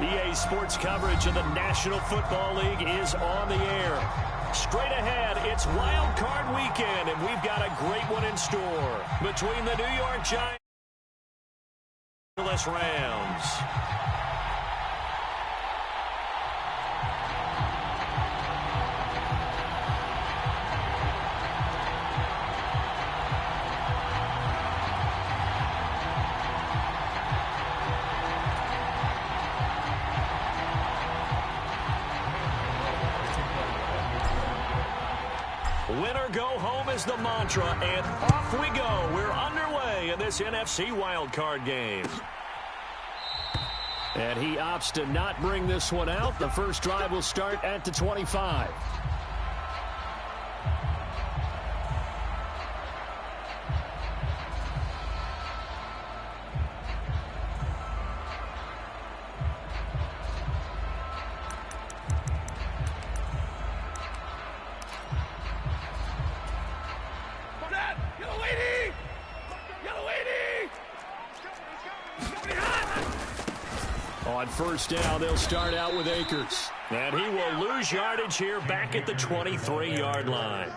EA Sports coverage of the National Football League is on the air. Straight ahead, it's Wild Card Weekend, and we've got a great one in store between the New York Giants and the Rams. Winner go home is the mantra, and off we go. We're underway in this NFC wildcard game. And he opts to not bring this one out. The first drive will start at the 25. On first down, they'll start out with Akers. And he will lose yardage here back at the 23-yard line.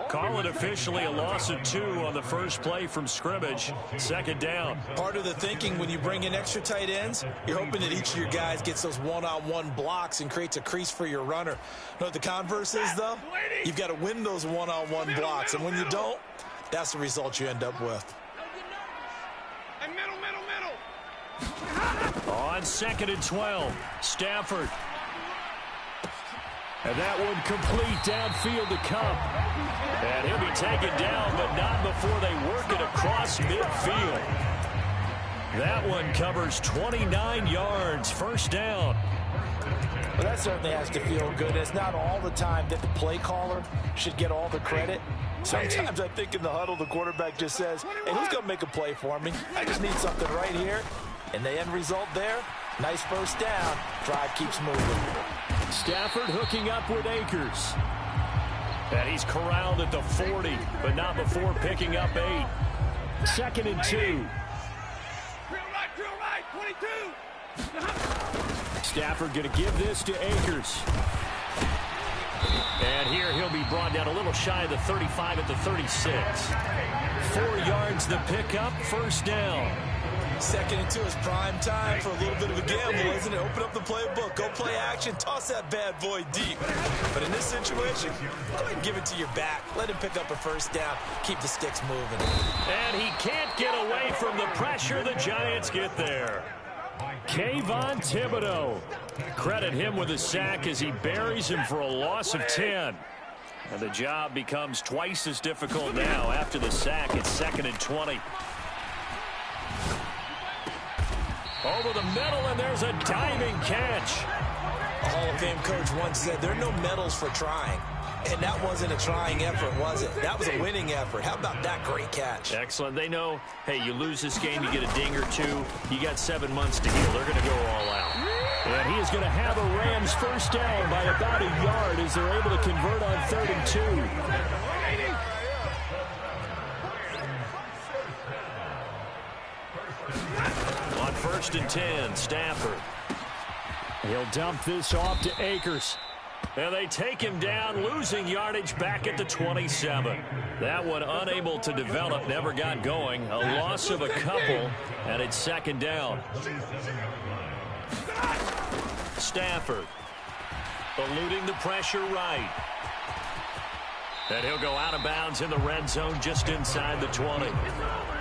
Call it officially a loss of 2 on the first play from scrimmage. Second down. Part of the thinking when you bring in extra tight ends, you're hoping that each of your guys gets those one-on-one blocks and creates a crease for your runner. You know what the converse is, though? You've got to win those one-on-one blocks. And when you don't, that's the result you end up with. On 2nd and 12, Stafford. And that one complete downfield to Cup. And he'll be taken down, but not before they work it across midfield. That one covers 29 yards, first down. Well, that certainly has to feel good. It's not all the time that the play caller should get all the credit. Sometimes I think in the huddle, the quarterback just says, hey, who's going to make a play for me? I just need something right here. And the end result there, nice first down. Drive keeps moving. Stafford hooking up with Akers. And he's corralled at the 40, but not before picking up 8. 2nd and 2. Drill right, 22. Stafford going to give this to Akers. And here he'll be brought down a little shy of the 35 at the 36. 4 yards the pickup, first down. 2nd and 2 is prime time for a little bit of a gamble, isn't it? Open up the playbook, go play action, toss that bad boy deep. But in this situation, go ahead and give it to your back. Let him pick up a first down. Keep the sticks moving. And he can't get away from the pressure. The Giants get there. Kayvon Thibodeau. Credit him with a sack as he buries him for a loss of 10. And the job becomes twice as difficult now after the sack. It's 2nd and 20. Over the middle, and there's a diving catch. A Hall of Fame coach once said there are no medals for trying. And that wasn't a trying effort, was it? That was a winning effort. How about that great catch? Excellent. They know, hey, you lose this game, you get a ding or 2. You got 7 months to heal. They're going to go all out. And he is going to have a Rams first down by about a yard as they're able to convert on 3rd and 2. On 1st and 10, Stafford. He'll dump this off to Akers. And they take him down, losing yardage back at the 27. That one unable to develop, never got going. A loss of a couple, and it's 2nd down. Stafford eluding the pressure right. And he'll go out of bounds in the red zone just inside the 20.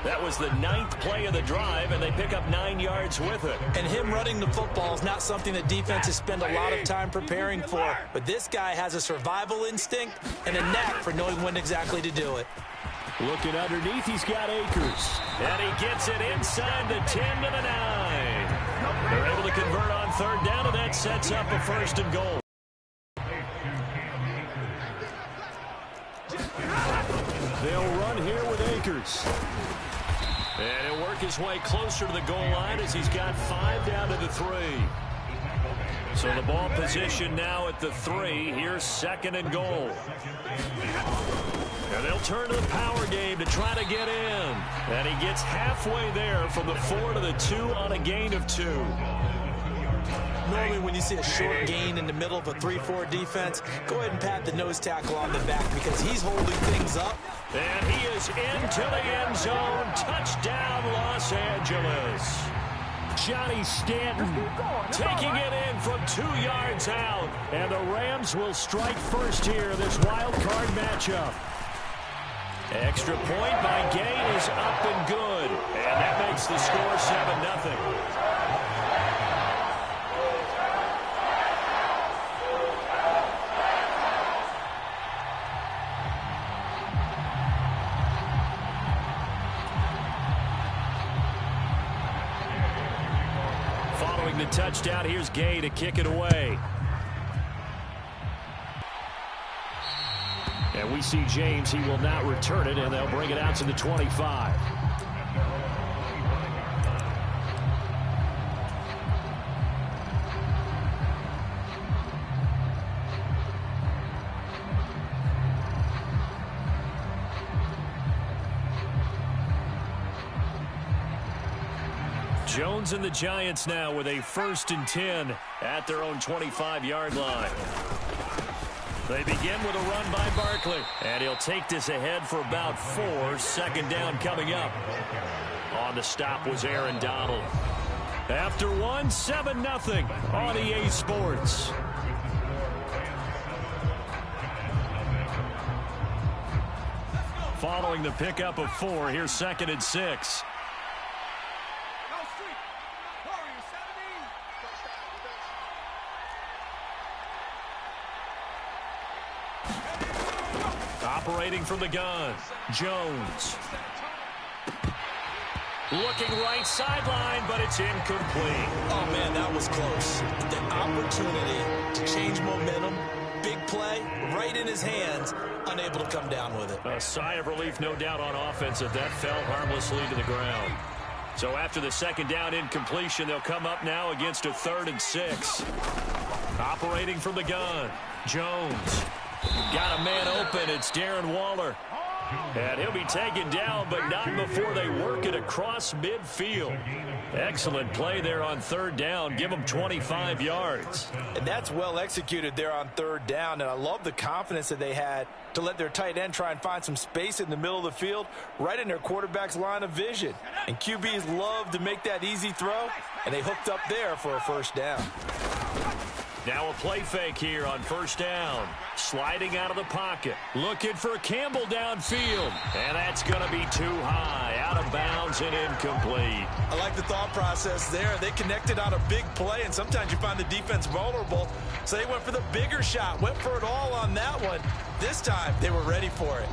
That was the 9th play of the drive, and they pick up 9 yards with it. And him running the football is not something that defenses spend a lot of time preparing for. But this guy has a survival instinct and a knack for knowing when exactly to do it. Looking underneath, he's got Akers. And he gets it inside the 10 to the 9. They're able to convert on 3rd down, and that sets up a 1st and goal. They'll run here with Akers. And he'll work his way closer to the goal line as he's got 5 down to the 3. So the ball position now at the 3. Here's 2nd and goal. And they'll turn to the power game to try to get in. And he gets halfway there from the 4 to the 2 on a gain of 2. Normally when you see a short gain in the middle of a 3-4 defense, go ahead and pat the nose tackle on the back because he's holding things up. And he is into the end zone. Touchdown, Los Angeles. Johnny Stanton taking it in from 2 yards out. And the Rams will strike first here, this wild card matchup. Extra point by Gay is up and good. And that makes the score 7-0. Following the touchdown, here's Gay to kick it away. And we see James, he will not return it, and they'll bring it out to the 25. Jones and the Giants now with a 1st and 10 at their own 25-yard line. They begin with a run by Barkley, and he'll take this ahead for about 4. 2nd down coming up. On the stop was Aaron Donald. After 1, 7-0 on EA Sports. Following the pickup of 4, here's 2nd and 6. Operating from the gun, Jones. Looking right sideline, but it's incomplete. Oh, man, that was close. The opportunity to change momentum, big play, right in his hands, unable to come down with it. A sigh of relief, no doubt, on offense if that fell harmlessly to the ground. So after the 2nd down incompletion, they'll come up now against a 3rd and 6. Operating from the gun, Jones. Got a man open. It's Darren Waller. And he'll be taken down, but not before they work it across midfield. Excellent play there on 3rd down. Give them 25 yards. And that's well executed there on 3rd down. And I love the confidence that they had to let their tight end try and find some space in the middle of the field, right in their quarterback's line of vision. And QBs love to make that easy throw, and they hooked up there for a 1st down. Now a play fake here on 1st down. Sliding out of the pocket. Looking for Campbell downfield. And that's going to be too high. Out of bounds and incomplete. I like the thought process there. They connected on a big play, and sometimes you find the defense vulnerable. So they went for the bigger shot. Went for it all on that one. This time, they were ready for it.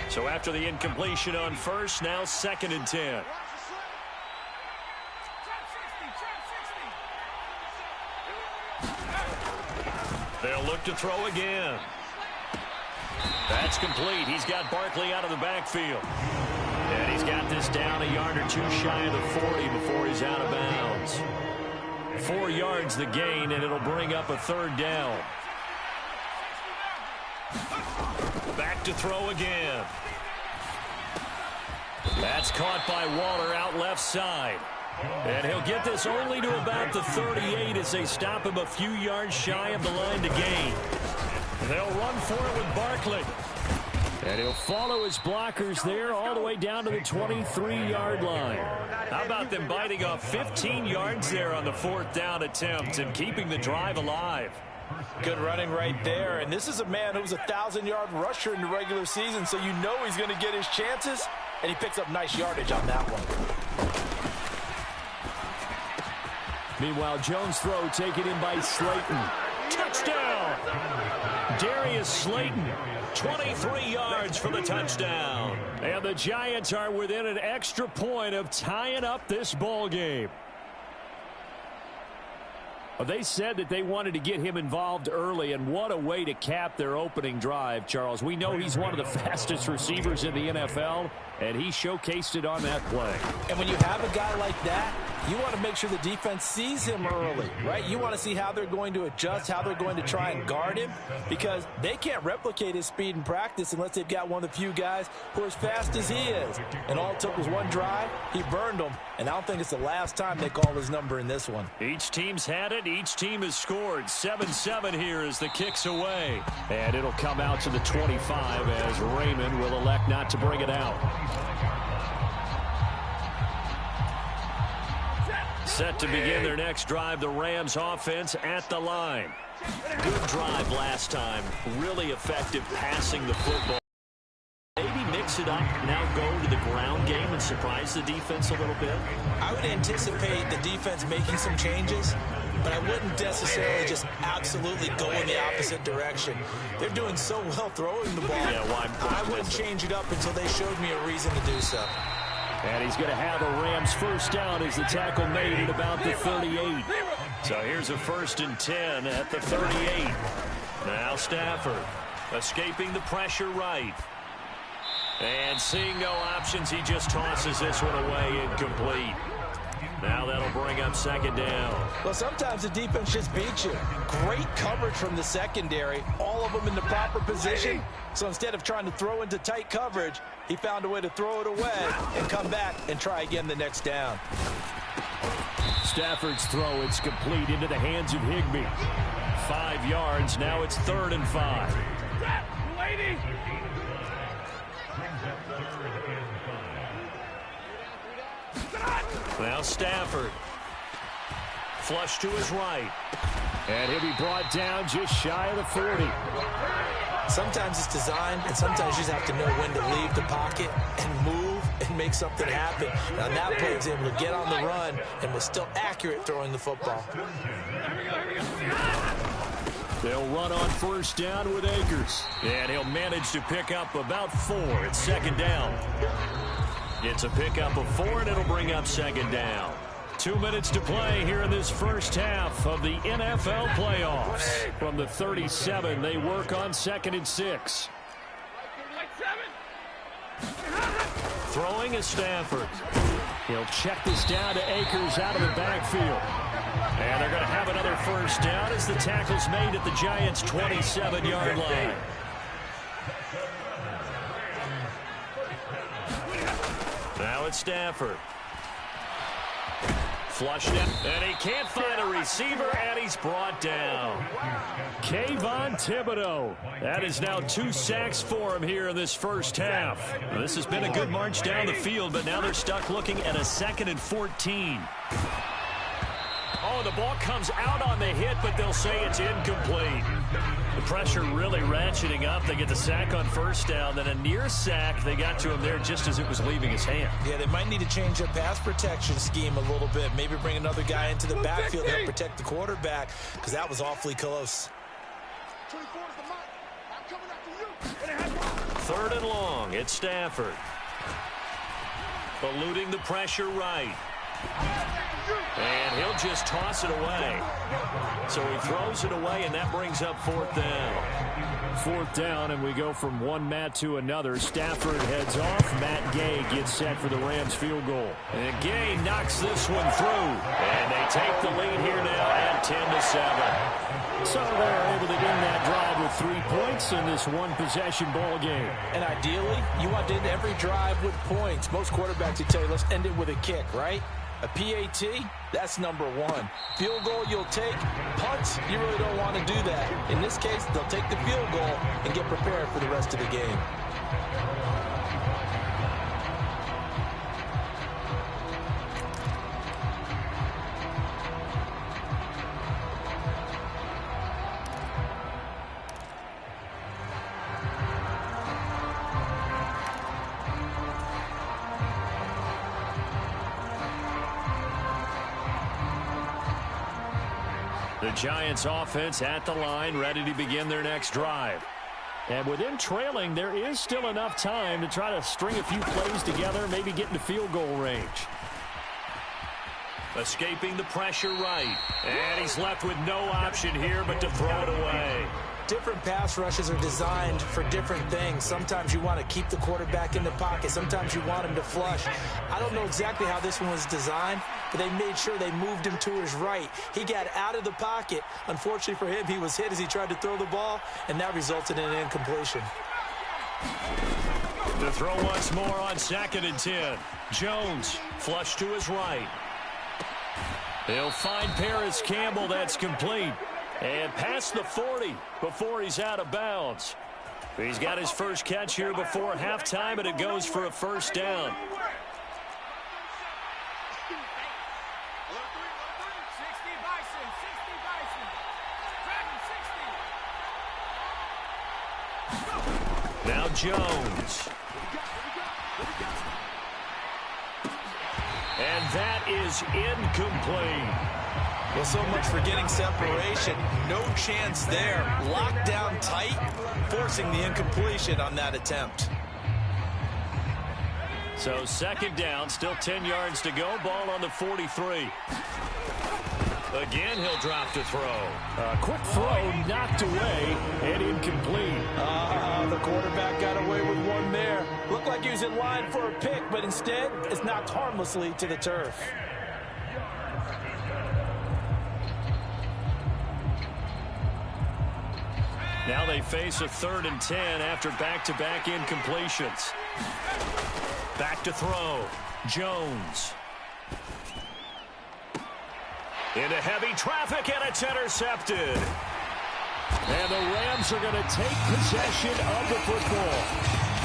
So after the incompletion on 1st, now 2nd and 10. They'll look to throw again. That's complete. He's got Barkley out of the backfield. And he's got this down a yard or 2 shy of the 40 before he's out of bounds. 4 yards the gain, and it'll bring up a 3rd down. Back to throw again. That's caught by Waller out left side. And he'll get this only to about the 38 as they stop him a few yards shy of the line to gain. They'll run for it with Barkley. And he'll follow his blockers there all the way down to the 23-yard line. How about them biting off 15 yards there on the 4th down attempt and keeping the drive alive? Good running right there. And this is a man who was a 1,000-yard rusher in the regular season, so you know he's going to get his chances. And he picks up nice yardage on that one. Meanwhile, Jones' throw taken in by Slayton. Touchdown! Darius Slayton, 23 yards for the touchdown. And the Giants are within an extra point of tying up this ball game. They said that they wanted to get him involved early, and what a way to cap their opening drive, Charles. We know he's one of the fastest receivers in the NFL, and he showcased it on that play. And when you have a guy like that, you want to make sure the defense sees him early, right? You want to see how they're going to adjust, how they're going to try and guard him, because they can't replicate his speed in practice unless they've got one of the few guys who are as fast as he is. And all it took was one drive. He burned them, and I don't think it's the last time they call his number in this one. Each team's had it. Each team has scored. 7-7 here as the kick's away. And it'll come out to the 25 as Raymond will elect not to bring it out. Set to begin their next drive, the Rams offense at the line. Good drive last time. Really effective passing the football. Maybe mix it up, now go to the ground game and surprise the defense a little bit. I would anticipate the defense making some changes, but I wouldn't necessarily just absolutely go in the opposite direction. They're doing so well throwing the ball. Yeah, well, I wouldn't change it up until they showed me a reason to do so. And he's going to have a Rams first down as the tackle made at about the 38. So here's a 1st and 10 at the 38. Now Stafford escaping the pressure right. And seeing no options, he just tosses this one away incomplete. Now that'll bring up 2nd down. Well, sometimes the defense just beats you. Great coverage from the secondary, all of them in the proper position. So instead of trying to throw into tight coverage, he found a way to throw it away and come back and try again the next down. Stafford's throw, it's complete into the hands of Higbee. 5 yards, now it's 3rd and 5. Now Stafford. Flush to his right. And he'll be brought down just shy of the 40. Sometimes it's designed, and sometimes you just have to know when to leave the pocket and move and make something happen. Now that play was able to get on the run and was still accurate throwing the football. They'll run on 1st down with Akers. And he'll manage to pick up about 4 at 2nd down. It's a pickup of 4, and it'll bring up 2nd down. 2 minutes to play here in this first half of the NFL playoffs. From the 37, they work on 2nd and 6. Throwing is Stafford. He'll check this down to Akers out of the backfield. And they're going to have another 1st down as the tackle's made at the Giants' 27-yard line. Now it's Stafford. Flushed it, and he can't find a receiver, and he's brought down. Kayvon Thibodeau. That is now 2 sacks for him here in this first half. This has been a good march down the field, but now they're stuck looking at a 2nd and 14. Oh, the ball comes out on the hit, but they'll say it's incomplete. The pressure really ratcheting up. They get the sack on 1st down, then a near sack. They got to him there just as it was leaving his hand. Yeah, they might need to change their pass protection scheme a little bit. Maybe bring another guy into the backfield to help protect the quarterback, because that was awfully close. 3rd and long. It's Stafford. Eluding the pressure right. And he'll just toss it away. So he throws it away, and that brings up 4th down. 4th down, and we go from one Matt to another. Stafford heads off. Matt Gay gets set for the Rams field goal. And Gay knocks this one through. And they take the lead here now at 10-7. So they're able to end that drive with 3 points in this one-possession ball game. And ideally, you want to end every drive with points. Most quarterbacks would tell you, let's end it with a kick, right? A PAT, that's number 1. Field goal you'll take. Punts, you really don't want to do that. In this case, they'll take the field goal and get prepared for the rest of the game. The Giants offense at the line, ready to begin their next drive. And with them trailing, there is still enough time to try to string a few plays together, maybe get into field goal range. Escaping the pressure right. And he's left with no option here but to throw it away. different pass rushes are designed for different things. Sometimes you want to keep the quarterback in the pocket. Sometimes you want him to flush. I don't know exactly how this one was designed, but they made sure they moved him to his right. He got out of the pocket. Unfortunately for him, he was hit as he tried to throw the ball, and that resulted in an incompletion. The throw once more on 2nd and 10. Jones flush to his right. He'll find Paris Campbell. That's complete. And past the 40 before he's out of bounds. He's got his first catch here before halftime, and it goes for a first down. Now Jones. And that is incomplete. Well, so much for getting separation. No chance there. Locked down tight, forcing the incompletion on that attempt. So 2nd down, still 10 yards to go. Ball on the 43. Again, he'll drop to throw. A quick throw knocked away and incomplete. The quarterback got away with one there. Looked like he was in line for a pick, but instead, it's knocked harmlessly to the turf. Now they face a 3rd and 10 after back-to-back incompletions. Back to throw. Jones. Into heavy traffic, and it's intercepted. And the Rams are going to take possession of the football.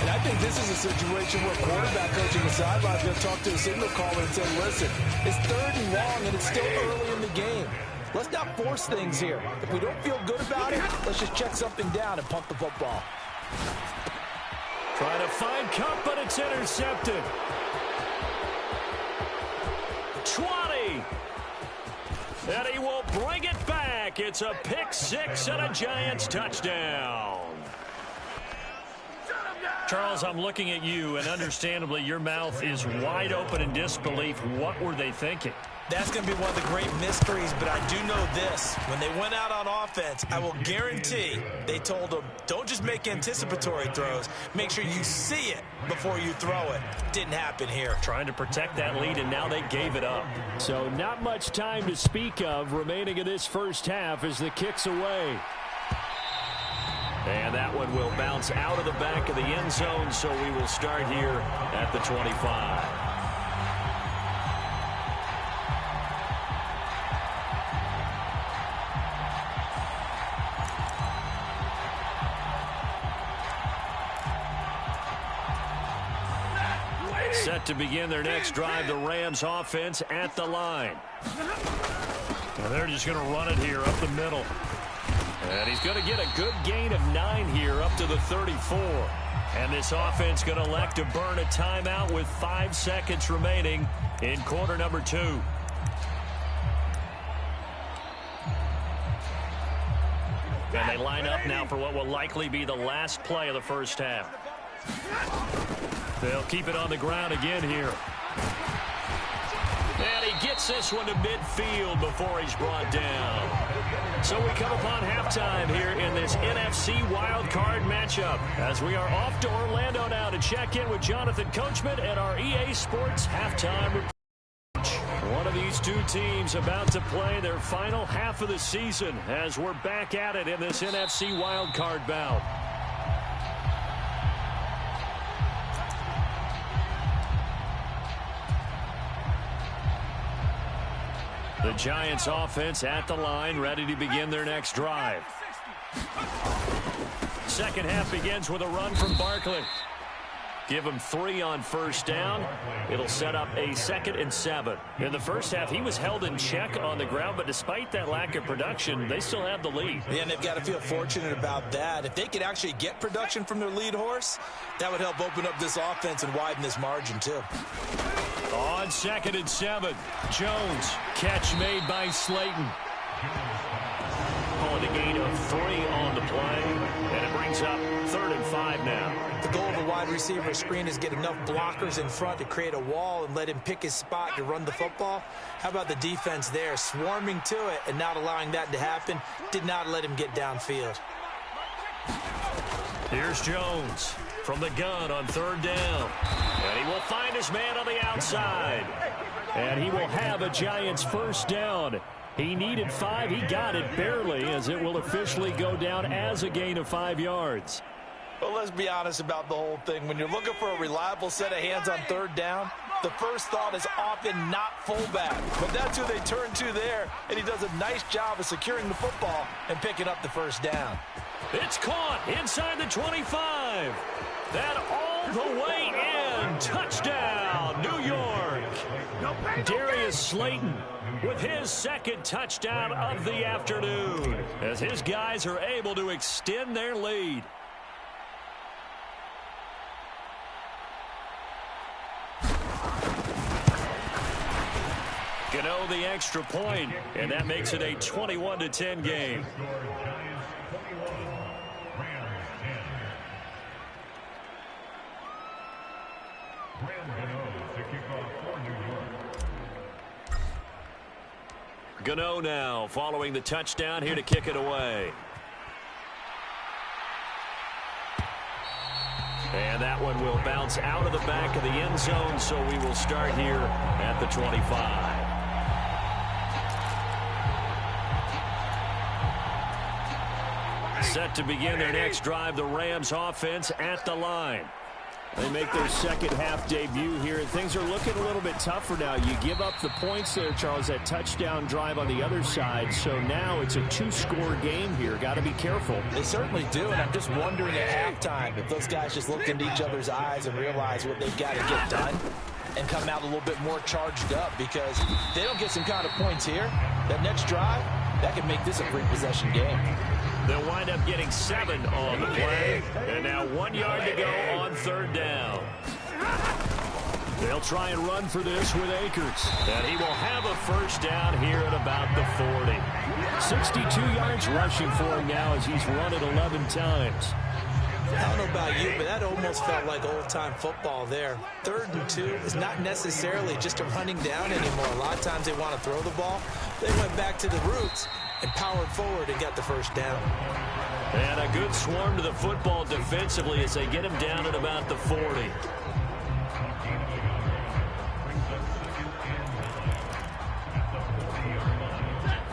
And I think this is a situation where quarterback coach in the sideline is going to talk to the signal caller and say, listen, it's 3rd and long, and it's still early in the game. Let's not force things here. If we don't feel good about it, let's just check something down and pump the football. Trying to find Cup, but it's intercepted. 20. And he will bring it back. It's a pick six and a Giants touchdown. Charles, I'm looking at you, and understandably, your mouth is wide open in disbelief. What were they thinking? That's going to be one of the great mysteries, but I do know this. When they went out on offense, I will guarantee they told them, don't just make anticipatory throws. Make sure you see it before you throw it. Didn't happen here. Trying to protect that lead, and now they gave it up. So not much time to speak of remaining in this first half as the kick's away. And that one will bounce out of the back of the end zone, so we will start here at the 25. Set to begin their next drive, the Rams offense at the line. And they're just going to run it here up the middle. And he's going to get a good gain of 9 here up to the 34. And this offense going to elect to burn a timeout with 5 seconds remaining in quarter number 2. And they line up now for what will likely be the last play of the first half. They'll keep it on the ground again here. And he gets this one to midfield before he's brought down. So we come upon halftime here in this NFC wildcard matchup as we are off to Orlando now to check in with Jonathan Coachman at our EA Sports halftime report. One of these two teams about to play their final half of the season as we're back at it in this NFC wildcard bout. The Giants offense at the line, ready to begin their next drive. Second half begins with a run from Barkley. Give him 3 on first down. It'll set up a 2nd and 7. In the first half, he was held in check on the ground, but despite that lack of production, they still have the lead. Yeah, and they've got to feel fortunate about that. If they could actually get production from their lead horse, that would help open up this offense and widen this margin, too. On 2nd and 7, Jones, catch made by Slayton. Calling a gain of 3 on the play, and it brings up 3rd and 5 now. The goal of a wide receiver screen is get enough blockers in front to create a wall and let him pick his spot to run the football. How about the defense there, swarming to it and not allowing that to happen? Did not let him get downfield. Here's Jones from the gun on third down. And he will find his man on the outside. And he will have a Giants first down. He needed 5. He got it barely, as it will officially go down as a gain of 5 yards. Well, let's be honest about the whole thing. When you're looking for a reliable set of hands on third down, the first thought is often not fullback. But that's who they turn to there, and he does a nice job of securing the football and picking up the first down. It's caught inside the 25. That all the way in. Touchdown, New York. Darius Slayton with his second touchdown of the afternoon, as his guys are able to extend their lead. Gano the extra point, and that makes it a 21-10 game. Gano now following the touchdown here to kick it away. And that one will bounce out of the back of the end zone, so we will start here at the 25. Set to begin their next drive, the Rams offense at the line. They make their second half debut here, and things are looking a little bit tougher now. You give up the points there, Charles, that touchdown drive on the other side. So now it's a 2-score game here. Got to be careful. They certainly do, and I'm just wondering at halftime if those guys just looked into each other's eyes and realized what they've got to get done and come out a little bit more charged up, because if they don't get some kind of points here, that next drive, that could make this a 3-possession game. They'll wind up getting 7 on the play. And now 1 yard to go on third down. They'll try and run for this with Akers. And he will have a first down here at about the 40. 62 yards rushing for him now as he's run it 11 times. I don't know about you, but that almost felt like old-time football there. 3rd and 2 is not necessarily just a running down anymore. A lot of times they want to throw the ball. They went back to the roots and powered forward and got the first down. And a good swarm to the football defensively as they get him down at about the 40.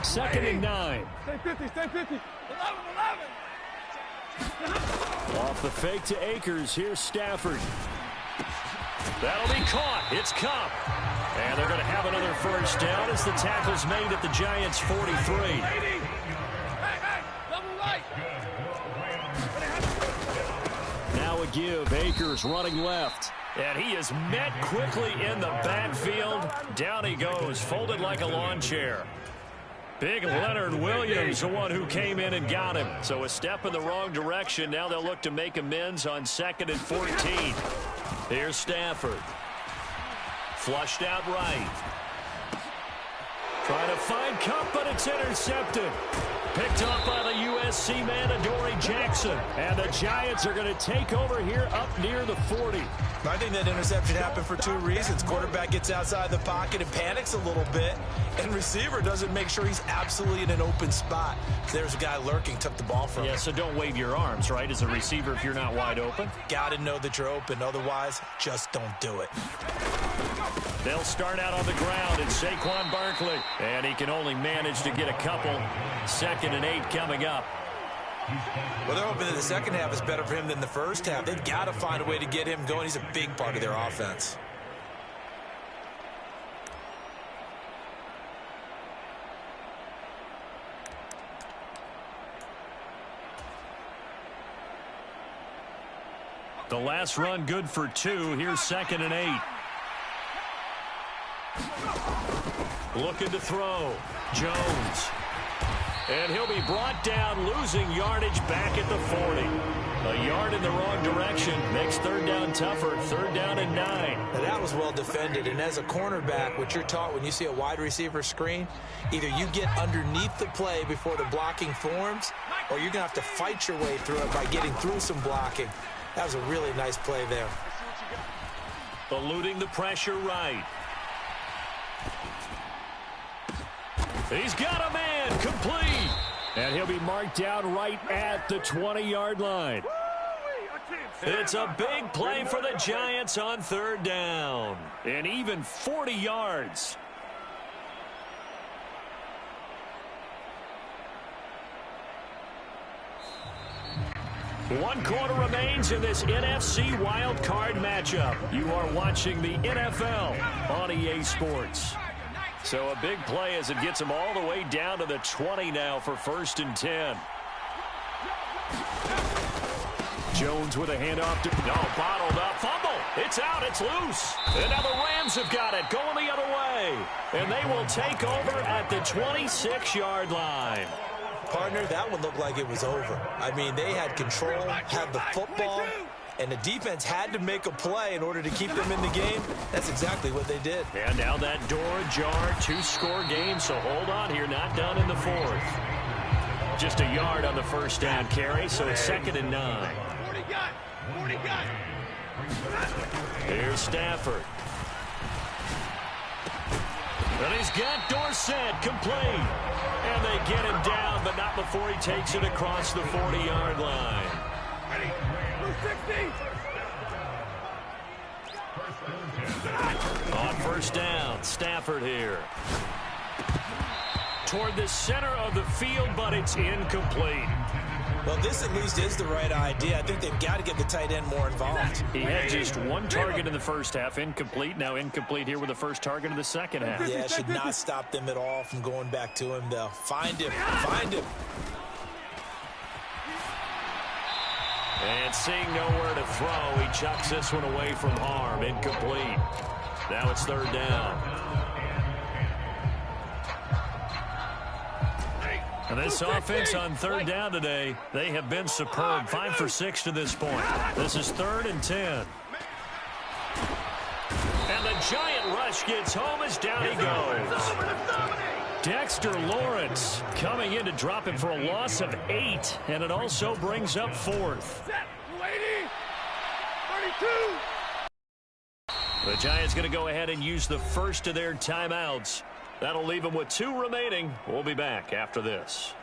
Second and 9. Stay 50, stay 50. 11. Off the fake to Akers. Here's Stafford. That'll be caught. It's Cup. And they're going to have another first down as the tackle's made at the Giants' 43. Now a give. Akers running left. And he is met quickly in the backfield. Down he goes, folded like a lawn chair. Big Leonard Williams, the one who came in and got him. So a step in the wrong direction. Now they'll look to make amends on 2nd and 14. Here's Stafford. Flushed out right. Trying to find Cup, but it's intercepted. Picked up by the USC man, Adoree Jackson. And the Giants are going to take over here up near the 40. I think that interception happened for 2 reasons. Quarterback gets outside the pocket and panics a little bit, and receiver doesn't make sure he's absolutely in an open spot. So there's a guy lurking, took the ball from him. Yeah, so don't wave your arms, right, as a receiver if you're not wide open. Got to know that you're open. Otherwise, just don't do it. They'll start out on the ground, and Saquon Barkley. And he can only manage to get a couple. 2nd and 8 coming up. Well, they're hoping that the second half is better for him than the first half. They've got to find a way to get him going. He's a big part of their offense. The last run good for 2. Here's 2nd and 8. Looking to throw. Jones. And he'll be brought down, losing yardage back at the 40. A yard in the wrong direction makes 3rd down tougher. 3rd down and 9. Now that was well defended. And as a cornerback, what you're taught when you see a wide receiver screen, either you get underneath the play before the blocking forms, or you're going to have to fight your way through it by getting through some blocking. That was a really nice play there. Eluding the pressure right. He's got a man complete. And he'll be marked down right at the 20-yard line. It's a big play for the Giants on third down. And even 40 yards. One quarter remains in this NFC Wild Card matchup. You are watching the NFL on EA Sports. So a big play as it gets him all the way down to the 20 now for 1st and 10. Jones with a handoff to... No, bottled up. Fumble. It's out. It's loose. And now the Rams have got it going the other way. And they will take over at the 26-yard line. Partner, that one looked like it was over. I mean, they had control, had the football, and the defense had to make a play in order to keep them in the game. That's exactly what they did. And now that door ajar, 2-score game, so hold on here, not done in the 4th. Just a yard on the first down carry, so it's 2nd and 9. Here's Stafford. And he's got Dorsett complete. And they get him down, but not before he takes it across the 40-yard line. On first down, Stafford here. Toward the center of the field, but it's incomplete. Well, this at least is the right idea. I think they've got to get the tight end more involved. He had just one target in the first half, incomplete. Now incomplete here with the first target of the second half. Yeah, it should not stop them at all from going back to him, though. Find him. Find him. And seeing nowhere to throw, he chucks this one away from harm. Incomplete. Now it's 3rd down. And this offense on 3rd down today, they have been superb. 5 for 6 to this point. This is 3rd and 10. And the giant rush gets home as down he goes. Dexter Lawrence coming in to drop him for a loss of 8. And it also brings up 4th. The Giants going to go ahead and use the first of their timeouts. That'll leave them with 2 remaining. We'll be back after this.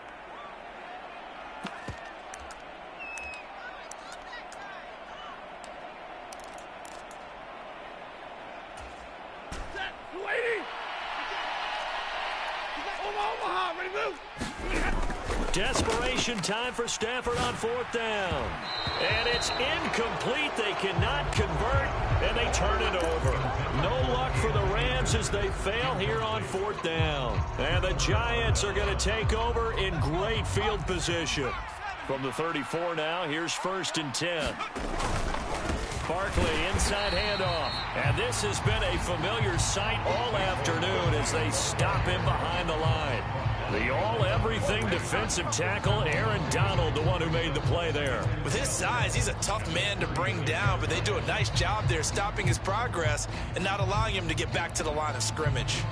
Desperation time for Stafford on 4th down. And it's incomplete. They cannot convert, and they turn it over. No luck for the Rams as they fail here on 4th down. And the Giants are going to take over in great field position. From the 34 now, here's 1st and 10. Barkley inside handoff. And this has been a familiar sight all afternoon as they stop him behind the line. The all-everything defensive tackle, Aaron Donald, the one who made the play there. With his size, he's a tough man to bring down, but they do a nice job there stopping his progress and not allowing him to get back to the line of scrimmage.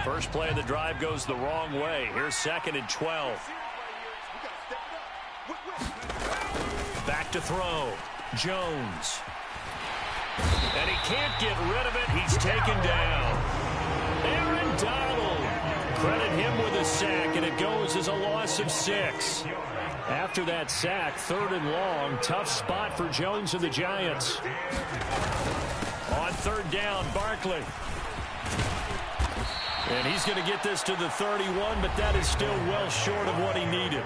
First play of the drive goes the wrong way. Here's 2nd and 12. Back to throw. Jones. And he can't get rid of it. He's taken down. Aaron Donald. Credit him with a sack, and it goes as a loss of 6. After that sack, 3rd and long. Tough spot for Jones and the Giants. On 3rd down, Barkley. And he's going to get this to the 31, but that is still well short of what he needed.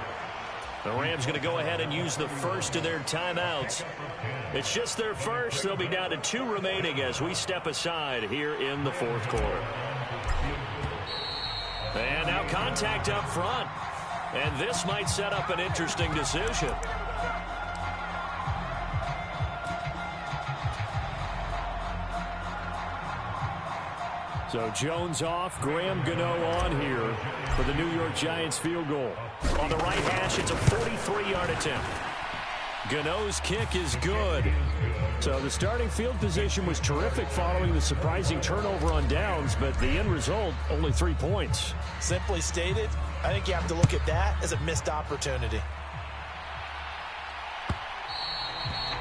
The Rams going to go ahead and use the first of their timeouts. It's just their first. They'll be down to 2 remaining as we step aside here in the 4th quarter. And now contact up front. And this might set up an interesting decision. So Jones off, Graham Gano on here for the New York Giants field goal. On the right hash, it's a 43-yard attempt. Gano's kick is good. So the starting field position was terrific following the surprising turnover on downs, but the end result, only 3 points. Simply stated, I think you have to look at that as a missed opportunity.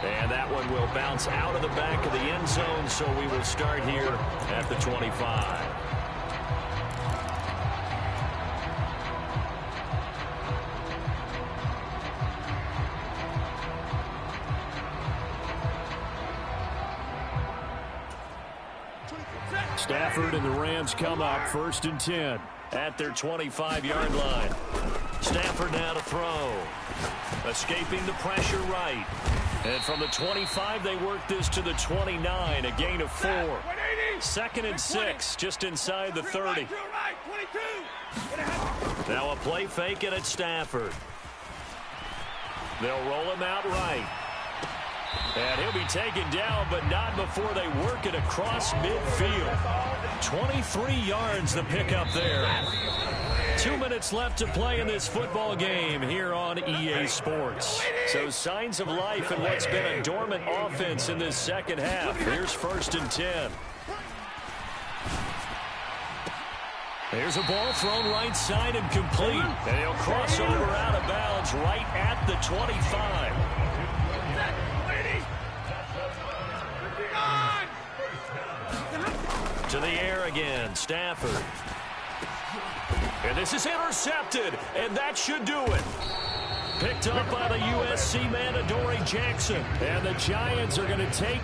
And that one will bounce out of the back of the end zone, so we will start here at the 25. Stafford and the Rams come up 1st and 10 at their 25-yard line. Stafford now to throw. Escaping the pressure right. And from the 25, they work this to the 29, a gain of 4. 2nd and 6, just inside the 30. Now a play fake, and it's Stafford. They'll roll him out right. And he'll be taken down, but not before they work it across midfield. 23 yards the pickup there. 2 minutes left to play in this football game here on EA Sports. So signs of life in what's been a dormant offense in this second half. Here's 1st and 10. There's a ball thrown right side and complete. And he'll cross over out of bounds right at the 25. To the air again, Stafford. And this is intercepted, and that should do it. Picked up by the USC man, Adoree Jackson. And the Giants are going to take